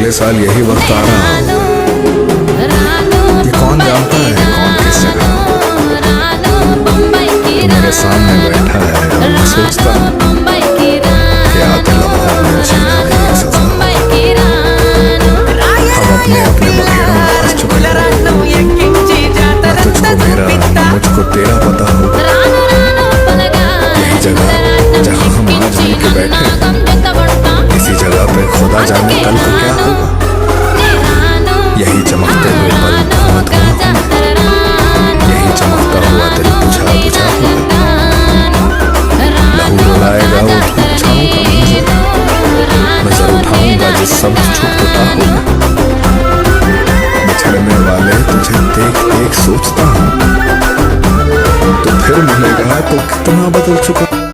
अगले साल यही वक्त आ रहा हो, ये कौन जानता है कौन किस जगह। तू मेरे सामने बैठा है और मैं सोचता हूँ कि आते लम्हों में जीना भी एक सजा। हम अपने अपने बखेड़ों में फंस चुके हैं, ना तुझको मेरा ना मुझको तेरा पता हो। यही जगह जहाँ हम आज मिल के बैठे हैं, इसी जगह पे खुदा जाने कल को क्या होगा। यही चमकते हुए पल बहुत कम होंगे, यही चमकता हुआ दिल बुझा बुझा होगा। लहू रुलाएगा वो धूप छाँव का मंजर, नजर उठाऊंगा जिस सब छुप टूटा होगा। बिछड़ने वाले तुझे देख देख सोचता हूँ, तो फिर मिलेगा तो कितना बदल चुका